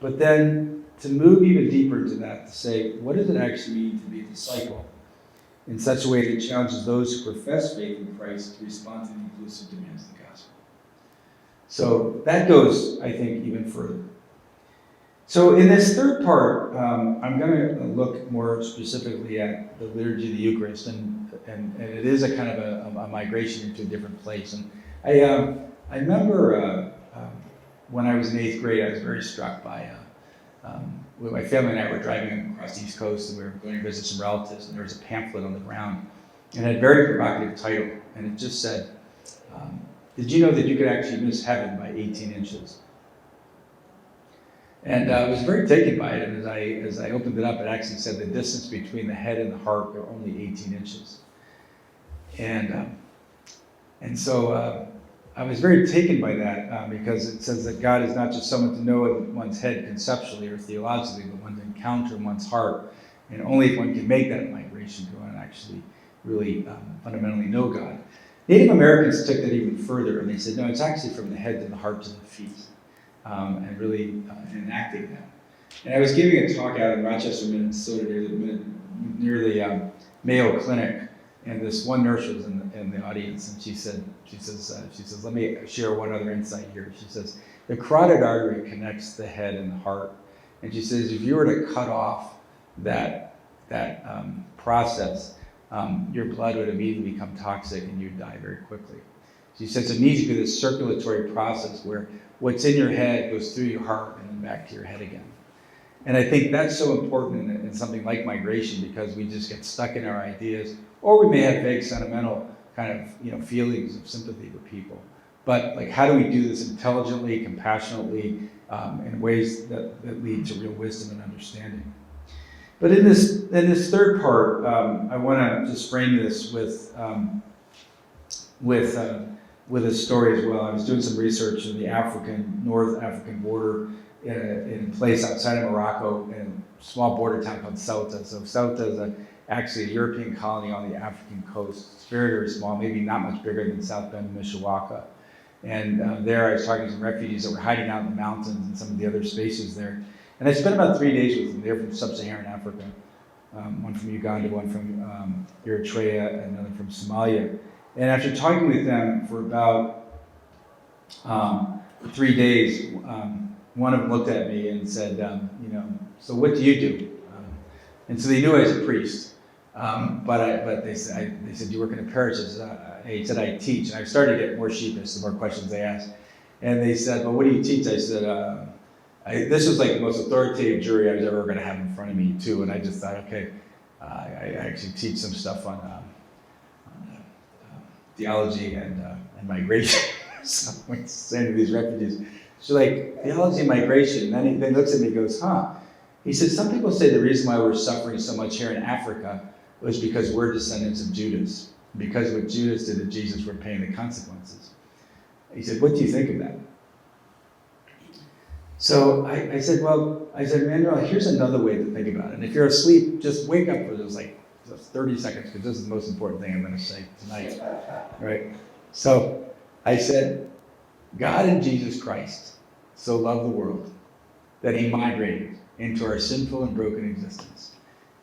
but then to move even deeper into that, to say, what does it actually mean to be a disciple in such a way that challenges those who profess faith in Christ to respond to the inclusive demands of the gospel? So that goes, I think, even further. So in this third part, I'm going to look more specifically at the liturgy of the Eucharist, and it is a kind of a migration into a different place. And I remember when I was in 8th grade, I was very struck by, my family and I were driving across the East Coast, and we were going to visit some relatives, and there was a pamphlet on the ground, and it had a very provocative title, and it just said, did you know that you could actually miss heaven by 18 inches? And I was very taken by it, and as I opened it up, it actually said the distance between the head and the heart are only 18 inches. And so I was very taken by that because it says that God is not just someone to know in one's head conceptually or theologically, but one to encounter in one's heart. And only if one can make that migration can one actually really fundamentally know God. Native Americans took that even further, and they said, no, it's actually from the head to the heart to the feet, and really enacting that. And I was giving a talk out in Rochester, Minnesota, near the Mayo Clinic, and this one nurse was in the audience, and she says, let me share one other insight here. She says, the carotid artery connects the head and the heart, and she says, if you were to cut off that process, your blood would immediately become toxic and you'd die very quickly. She says it needs to be this circulatory process where what's in your head goes through your heart and then back to your head again. And I think that's so important in something like migration, because we just get stuck in our ideas, or we may have vague sentimental kind of feelings of sympathy for people. But like, how do we do this intelligently, compassionately, in ways that lead to real wisdom and understanding? But in this third part, I want to just frame this with a story as well. I was doing some research in the North African border in a place outside of Morocco, in a small border town called Ceuta. So Ceuta is actually a European colony on the African coast. It's very, very small, maybe not much bigger than South Bend, Mishawaka. And there I was talking to some refugees that were hiding out in the mountains and some of the other spaces there. And I spent about 3 days with them. They're from sub-Saharan Africa, one from Uganda, one from Eritrea, and another from Somalia. And after talking with them for about 3 days, one of them looked at me and said, so what do you do? And so they knew I was a priest. But they said, you work in a parish? He said, I teach. And I started to get more sheepish the more questions they asked. And they said, well, what do you teach? I said, this was like the most authoritative jury I was ever going to have in front of me, too. And I just thought, okay, I actually teach some stuff on theology and migration. So I'm saying to these refugees, she's like, theology and migration. And then he looks at me and goes, huh. He said, some people say the reason why we're suffering so much here in Africa was because we're descendants of Judas. Because what Judas did to Jesus, we're paying the consequences. He said, what do you think of that? So I said, Manuel, here's another way to think about it. And if you're asleep, just wake up for those 30 seconds, because this is the most important thing I'm going to say tonight, right? So I said, God in Jesus Christ so loved the world that he migrated into our sinful and broken existence,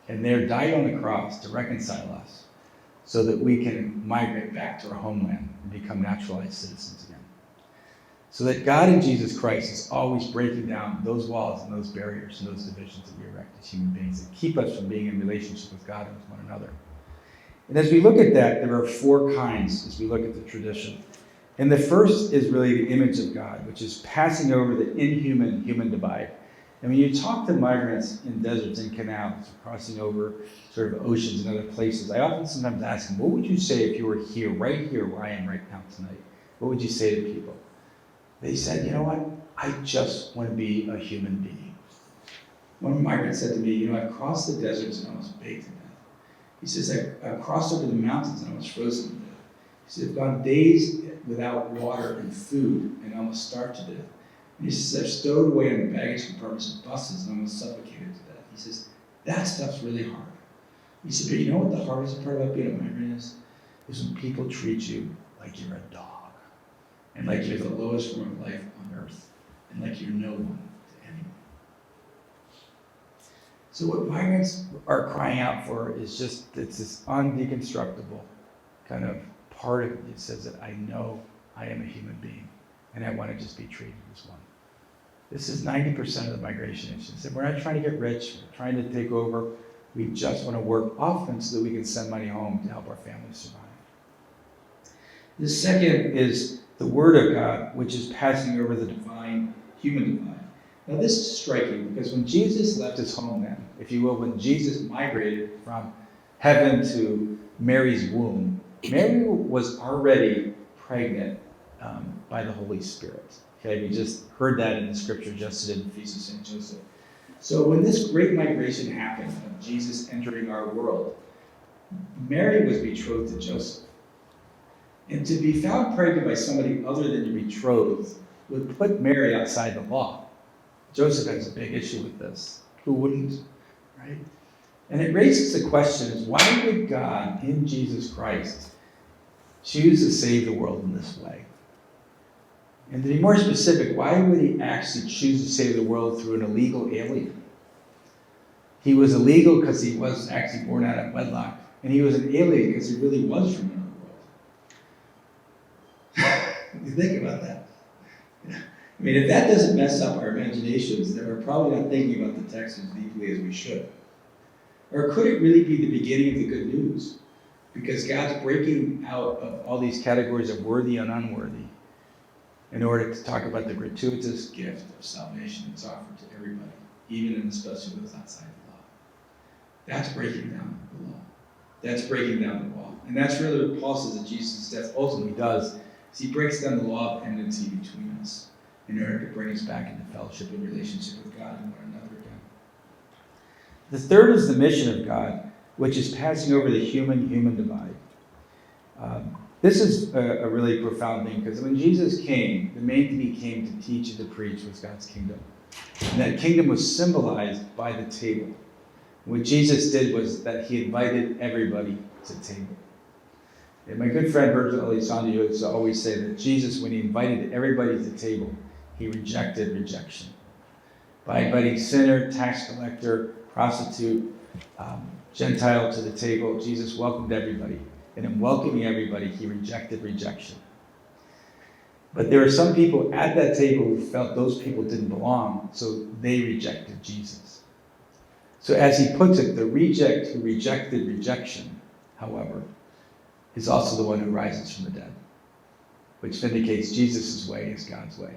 and there died on the cross to reconcile us so that we can migrate back to our homeland and become naturalized citizens again. So that God in Jesus Christ is always breaking down those walls and those barriers and those divisions that we erect as human beings that keep us from being in relationship with God and with one another. And as we look at that, there are 4 kinds as we look at the tradition. And the first is really the image of God, which is passing over the inhuman-human divide. And when you talk to migrants in deserts and canals, crossing over sort of oceans and other places, I often sometimes ask them, what would you say if you were right here where I am right now tonight? What would you say to people? They said, you know what? I just want to be a human being. One migrant said to me, I've crossed the deserts and almost baked to death. He says, I've crossed over the mountains and almost frozen to death. He said, I've gone days without water and food and almost starved to death. And he says, I've stowed away in the baggage compartments of buses and almost suffocated to death. He says, that stuff's really hard. He said, but you know what the hardest part about being a migrant is? Is when people treat you like you're a dog. And like you're the lowest form of life on earth. And like you're no one to anyone. So what migrants are crying out for is it's this undeconstructible kind of part of it that says that I know I am a human being. And I want to just be treated as one. This is 90% of the migration issue. So we're not trying to get rich, we're trying to take over. We just want to work often so that we can send money home to help our families survive. The second is the Word of God, which is passing over the divine-human divide. Now this is striking because when Jesus left his homeland, if you will, when Jesus migrated from heaven to Mary's womb, Mary was already pregnant by the Holy Spirit. Okay, we just heard that in the scripture just in the Feast of St. Joseph. So when this great migration happened of Jesus entering our world, Mary was betrothed to Joseph. And to be found pregnant by somebody other than your betrothed would put Mary outside the law. Joseph has a big issue with this. Who wouldn't, right? And it raises the question is, why would God in Jesus Christ choose to save the world in this way? And to be more specific, why would he actually choose to save the world through an illegal alien? He was illegal because he was actually born out of wedlock, and he was an alien because he really was from another world. You think about that. I mean, if that doesn't mess up our imaginations, then we're probably not thinking about the text as deeply as we should. Or could it really be the beginning of the good news? Because God's breaking out of all these categories of worthy and unworthy in order to talk about the gratuitous gift of salvation that's offered to everybody, even and especially those outside the law. That's breaking down the law. That's breaking down the law. And that's really what Paul says that Jesus' death ultimately does, is he breaks down the law of enmity between us in order to bring us back into fellowship and relationship with God and one another again. The third is the mission of God, which is passing over the human-human divide. This is a really profound thing, because when Jesus came, the main thing he came to teach and to preach was God's kingdom. And that kingdom was symbolized by the table. What Jesus did was that he invited everybody to the table. And my good friend Virgil Elizondo used to always say that Jesus, when he invited everybody to the table, he rejected rejection. By inviting sinner, tax collector, prostitute, Gentile to the table, Jesus welcomed everybody. And in welcoming everybody, he rejected rejection. But there were some people at that table who felt those people didn't belong, so they rejected Jesus. So as he puts it, the reject who rejected rejection, however, is also the one who rises from the dead, which vindicates Jesus' way as God's way.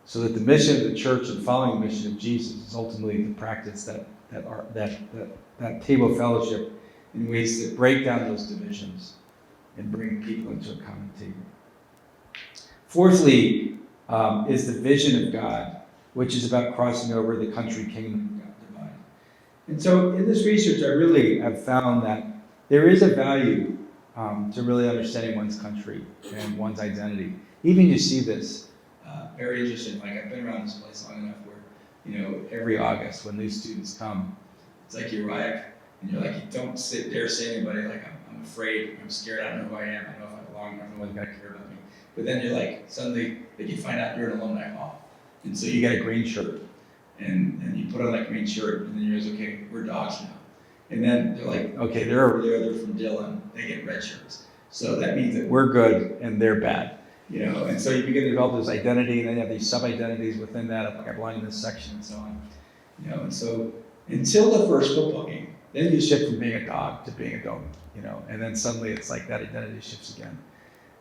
So that the mission of the church and following the mission of Jesus is ultimately the practice that table fellowship in ways that break down those divisions and bring people into a common table. Fourthly, is the vision of God, which is about crossing over the country kingdom divide. And so in this research, I really have found that there is a value to really understanding one's country and one's identity. Even you see this very interesting. Like, I've been around this place long enough where, every August when new students come, it's like you arrive and you're like, you don't dare say anybody, like, I'm afraid, I'm scared, I don't know who I am, I don't know if I belong, I don't know what's going to care about me. But then you're like, suddenly, like, you find out you're in alumni hall. And so you get a green shirt. And you put on that green shirt, and then you're like, okay, we're dogs now. And then they're like, okay, they're over there, they're from Dillon, they get red shirts. So that means that we're good and they're bad. And so you begin to develop this identity, and then you have these sub-identities within that, like I belong in this section and so on. And so until the first football game, then you shift from being a dog to being a dog, and then suddenly it's like that identity shifts again.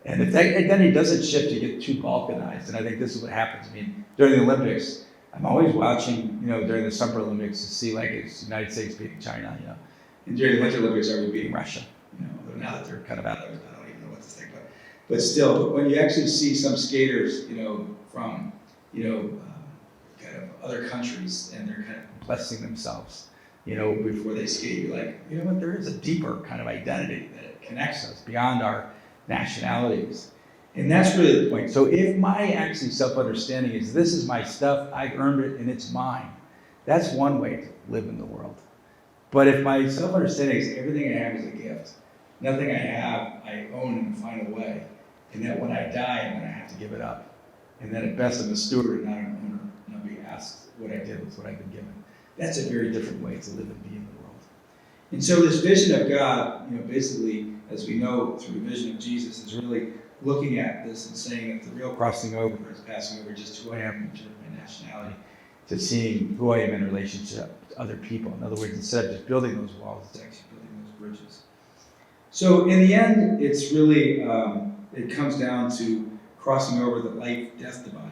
And if that identity doesn't shift, you get too balkanized. And I think this is what happens. I mean, during the Olympics, I'm always watching, during the Summer Olympics to see, like, it's the United States beating China, And during the Winter Olympics, are we beating Russia? But now that they're kind of out there, I don't even know what to think. But still, when you actually see some skaters, from, kind of other countries, and they're kind of blessing themselves, before they skate, you're like, what, there is a deeper kind of identity that connects us beyond our nationalities. And that's really the point. So if my actually self-understanding is this is my stuff, I've earned it and it's mine, that's one way to live in the world. But if my self-understanding is everything I have is a gift, nothing I have I own in a final way, and that when I die I'm going to have to give it up, and that at best I'm a steward and not an owner, and I'll be asked what I did with what I've been given, that's a very different way to live and be in the world. And so this vision of God, basically, as we know through the vision of Jesus, is really looking at this and saying that the real crossing over is passing over just who I am in terms of my nationality to seeing who I am in relationship to other people. In other words, instead of just building those walls, it's actually building those bridges. So in the end, it's really, it comes down to crossing over the life-death divide.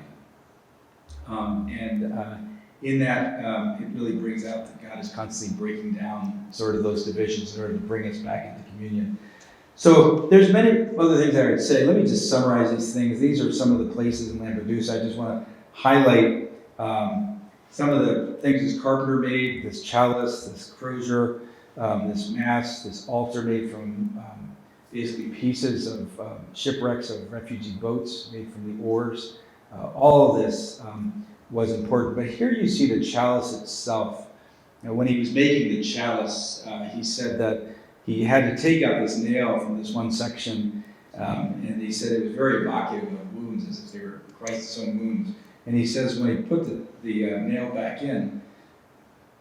In that, it really brings out that God is constantly breaking down sort of those divisions in order to bring us back into communion. So there's many other things I would say. Let me just summarize these things. These are some of the places in Lampedusa. I just want to highlight some of the things this carpenter made, this chalice, this crozier, this mass, this altar made from basically pieces of shipwrecks of refugee boats made from the oars. All of this was important. But here you see the chalice itself. When he was making the chalice, he said that he had to take out this nail from this one section, and he said it was very evocative of wounds, as if they were Christ's own wounds. And he says when he put the nail back in,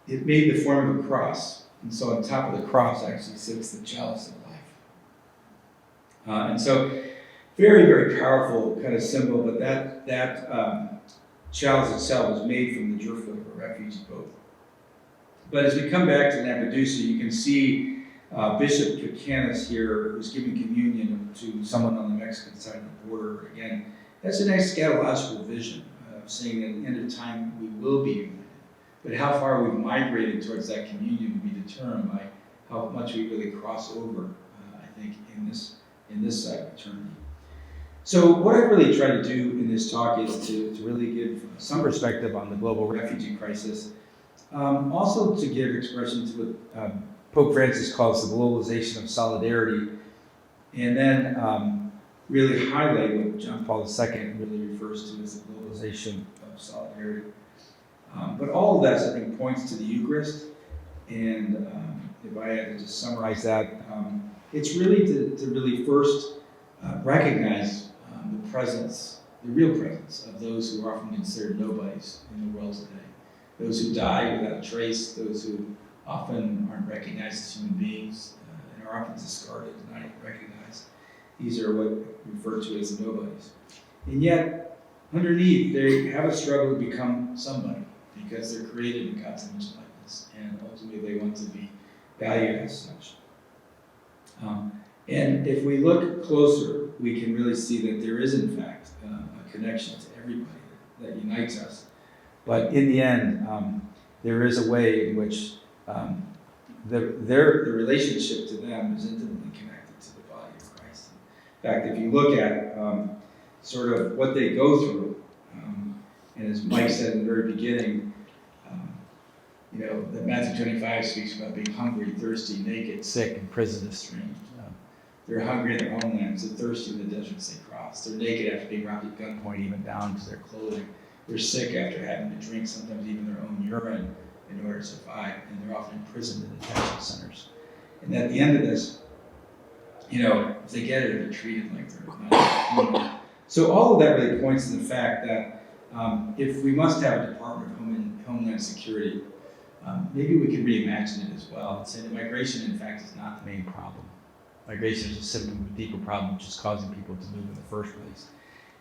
it made the form of a cross. And so on top of the cross actually sits the chalice of life. And so very, very powerful kind of symbol, but that chalice itself was made from the driftwood of a refugee boat. But as we come back to Lampedusa, you can see Bishop Buchanan here, who's giving communion to someone on the Mexican side of the border. Again, that's a nice scatological vision of saying that at the end of time we will be united. But how far we've migrated towards that communion will be determined by how much we really cross over, I think, in this side of eternity. So what I really try to do in this talk is to really give some perspective on the global refugee crisis, also to give expression to what Pope Francis calls the globalization of solidarity, and then really highlight what John Paul II really refers to as the globalization of solidarity. But all of that, I think, points to the Eucharist, and if I had to just summarize that, it's really to really first recognize the presence, the real presence of those who are often considered nobodies in the world today. Those who die without a trace, those who often aren't recognized as human beings, and are often discarded and not even recognized. These are what we refer to as the nobodies. And yet, underneath, they have a struggle to become somebody, because they're created in God's image and likeness, and ultimately they want to be valued as such. And if we look closer, we can really see that there is, in fact, a connection to everybody that unites us. But in the end, there is a way in which the relationship to them is intimately connected to the body of Christ. In fact, if you look at sort of what they go through, and as Mike said in the very beginning, that Matthew 25 speaks about being hungry, thirsty, naked, sick, and prison, estranged. They're hungry in their homelands. They're thirsty in the deserts they cross. They're naked after being robbed at gunpoint, even down to their clothing. They're sick after having to drink sometimes even their own urine in order to survive. And they're often imprisoned in detention centers. And at the end of this, if they get it, they're treated like they're not human. So all of that really points to the fact that if we must have a Department of Homeland Security, maybe we can reimagine it as well and say that migration, in fact, is not the main problem. Migration is a symptom of a deeper problem, which is causing people to move in the first place.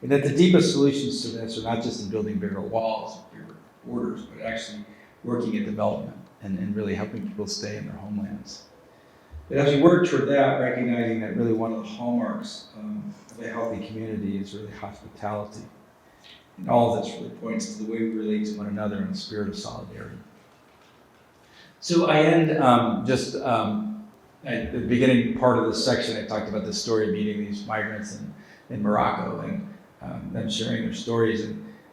And that the deepest solutions to this are not just in building bigger walls, bigger borders, but actually working at development and really helping people stay in their homelands. But as we work toward that, recognizing that really one of the hallmarks of a healthy community is really hospitality. And all of this really points to the way we relate to one another in a spirit of solidarity. So I end at the beginning part of this section, I talked about the story of meeting these migrants in Morocco and them sharing their stories.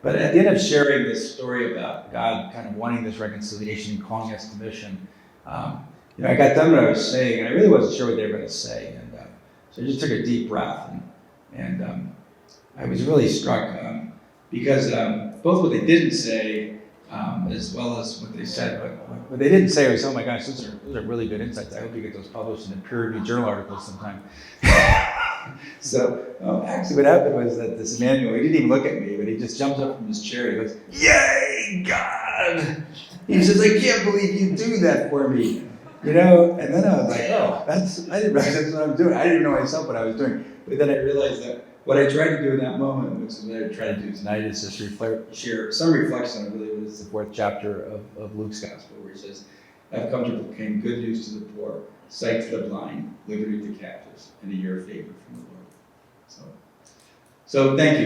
But at the end of sharing this story about God kind of wanting this reconciliation and calling us to mission, I got done what I was saying, and I really wasn't sure what they were going to say. And so I just took a deep breath, and I was really struck because both what they didn't say as well as what they said, but what they didn't say was, oh my gosh, those are really good insights. I hope you get those published in a peer-reviewed journal article sometime. So actually what happened was that this Emmanuel, he didn't even look at me, but he just jumped up from his chair. He goes, "Yay, God!" He says, "I can't believe you do that for me." And then I was like, I didn't realize that's what I'm doing. I didn't even know myself what I was doing. But then I realized that what I tried to do in that moment, which is what I try to do tonight, is just share some reflection on really what is the 4th chapter of Luke's Gospel, where he says, "I've come to proclaim good news to the poor, sight to the blind, liberty to captives, and a year of favor from the Lord." So thank you.